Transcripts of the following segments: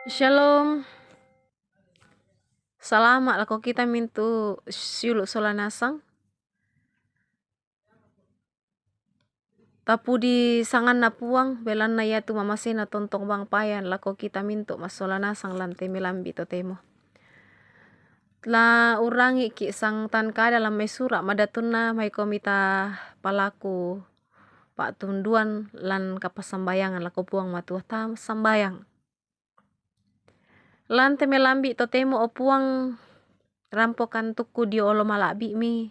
Shalom, salamat lako kita mintu siulu solanasang. Tapu di sangan na puang, belan na yatu mamasina tontong bang payan lako kita mintu mas solanasang lante milambi to temo. La urangi ki sang tan ka dalam may sura madatun na may komita palaku pak tunduan lan kapasambayangan lako puang matua tam sambayang. Lante melambi to temo o puang rampokan tuku di olo malabi mi.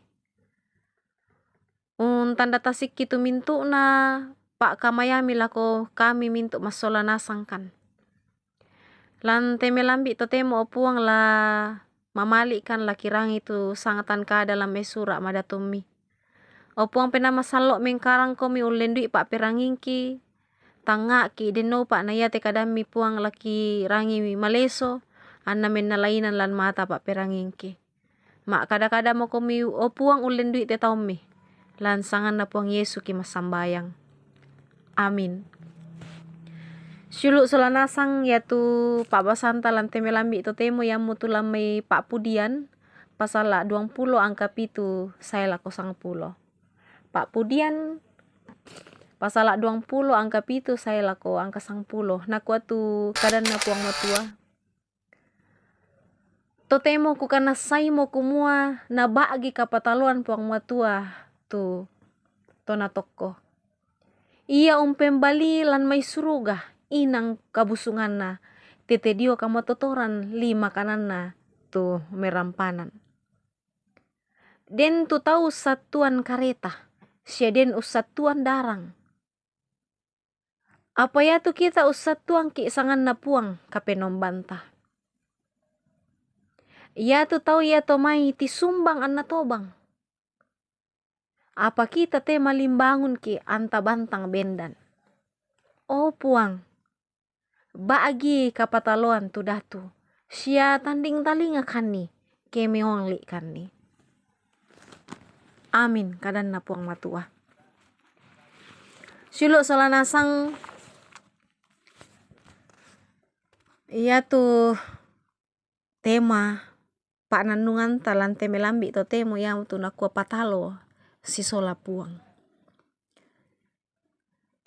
Tanda tasik kitu mintu na pak kamayami lako kami mintu masola nasangkan. Lan temelambi to temo opuang la mamali kan la kirang itu sangatan ka dalam mesura madatumi. Opuang pena masalok mengkarang komi ulendui pak perangingki tanga ki deno pak naya te kadami puang laki rangi maleso anna menalainan lan mata pak perangingki. Mak kada-kada mo komi opuang ulendui te taumi. Lansangan na puang Yesu ki masambayang. Amin. Syulu solanasang yatu Pak Basanta lan temelambi to temo yang mutu lamai Pak Pudian pasala 20 angka pitu saya lako 10. Pak Pudian pasala 20 angka pitu saya lako angka 10. Nakua tu kadan na puang matua. To temo ku kana saimo kumua na bagi kapataluan puang matua tu tona toko. Ia pembali lan may suruga inang kabusungan na tete dio kamatotoran 5 kanan na tu merampanan. Den tu tahu satuan kareta, sia den usatuan darang. Apa ya tu kita usatuan ki sangan na puang kapenom bantah. Ya tu tahu ya to mai ti sumbang anna tobang. Apa kita te malimbangun ki anta bantang bendan. Oh puang, bagi kapataloan tu datu, sia tanding talinga kani, kemeongli kani. Amin kadan na puang matua. Syulu solanasang iya tu tema pak nandungan talan temelambi to temo yang tu nakua patalo si sola puang.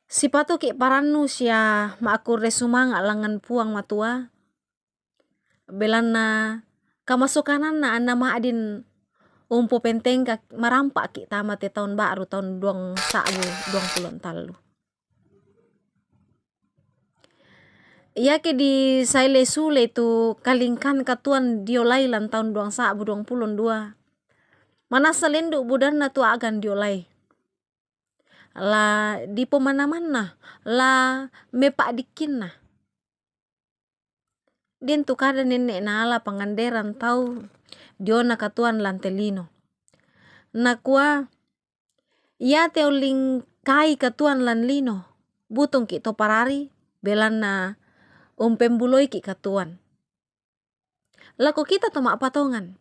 Si patu ki paranu sia maakur resumanga langan puang matua. Belana kamasukanan na anna maadin umpo penteng ka marampak ki tamat tahun baru tahun 20 talu. Ia ke di saile sule tu kalingkan katuan diolai lan tahun 2022. Mana salendu budan na tu agan diolai. La di pemana-mana la mepak dikin na. Din tu kada nenek na ala panganderan tau diona katuan lantelino. Nakua ia teuling kai katuan lan lino butung ki to parari belana pembuloi ki katuan. Lako kita to mak patongan.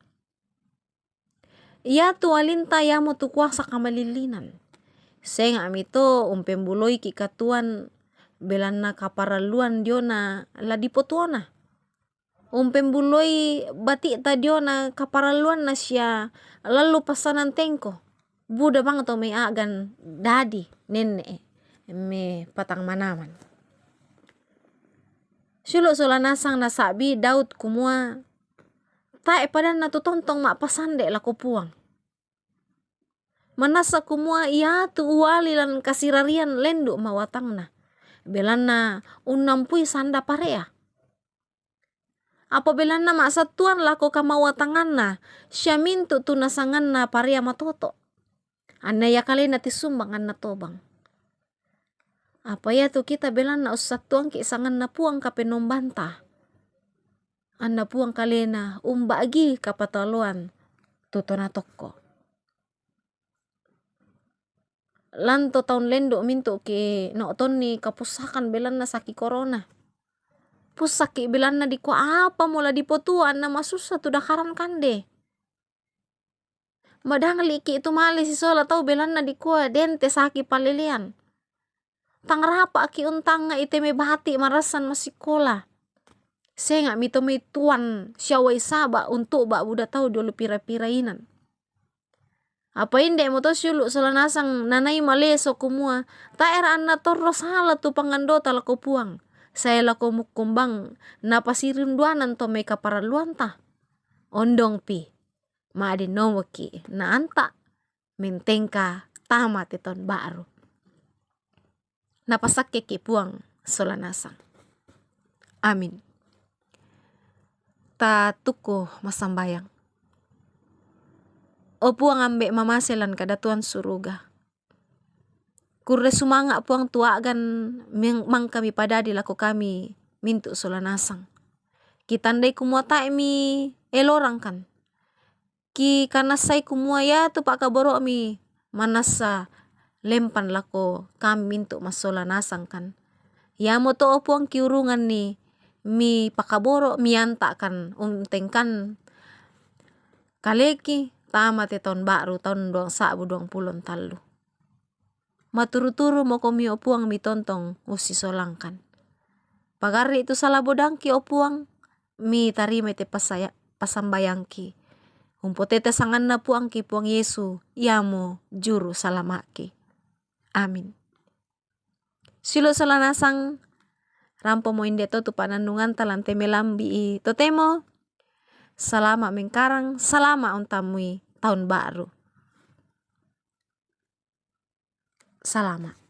Ia tu alinta ya mo tu kuasa kamalilinan. Seng amito pembuloi ki katuan belana kaparaluan diona la dipotuona. Pembuloi batik ta diona kaparaluan na sia lalu pasanan tengko. Buda bang to me agan dadi nenek me patang manaman. Syulu solanasang na sabi Daud kumua tae padan na tu tontong mak pasande lako puang. Manasa kumua ia tu uali lan kasirarian lendu mawatang na. Belana unampui sanda parea. Apa belana mak satuan lako kamawatangan na syamintu tu nasangan na parea matoto. Anna ya kali na tisumbang anna tobang. Apa ya tu kita belana usatuan ki sangan na puang kapenom bantah. Anna puang kalena bagi kapataluan tutona toko. Lanto tahun lendo mintu ke nokton ni kapusakan belana saki corona. Pusaki belana di ko apa mula dipotuan na masusa tu dakaran kande. Madangli ki itu mali si sola tau belana di ko dente saki palilian. Tangrapa ki untanga iteme bahati marasan masikola. Senga mito may tuan syawai saba untuk ba udah tahu dulu pira-pirainan. Apa inde mo to syulu solanasang nanay maleso kumua. Ta era anna torro sala tu pangandota lako puang. Saya lako mukumbang napasirinduanan to may kaparaluan ta. Ondong pi. Maadi nomaki na anta. Mentengka tamat iton baru. Napasakke ki puang solanasang. Amin. Ta tuko masambayang. O puang ambek mamaselan kada tuan suruga. Kurde sumanga puang tuagan mang kami padadi lako kami mintu solanasang. Kitandai kumua tae mi elorang kan. Ki kanasai kumua ya tu pak kaboro mi manasa lempan lako kami mintu masolanasang kan. Ya moto o puang kiurungan ni mi pakaboro mi anta kan tengkan kaleki tamat tahun baru tahun 2023. Maturu-turu mo komi opuang mi tontong usi solangkan. Pagari itu salah bodangki opuang mi tarima te pasambayangki. Umpotete sangan na puang ki puang Yesu iamo juru salamaki. Amin. Silo solanasang rampo mo indeto tu panandungan talante melambi totemo. Salama mengkarang, salama untamui tahun baru. Salama.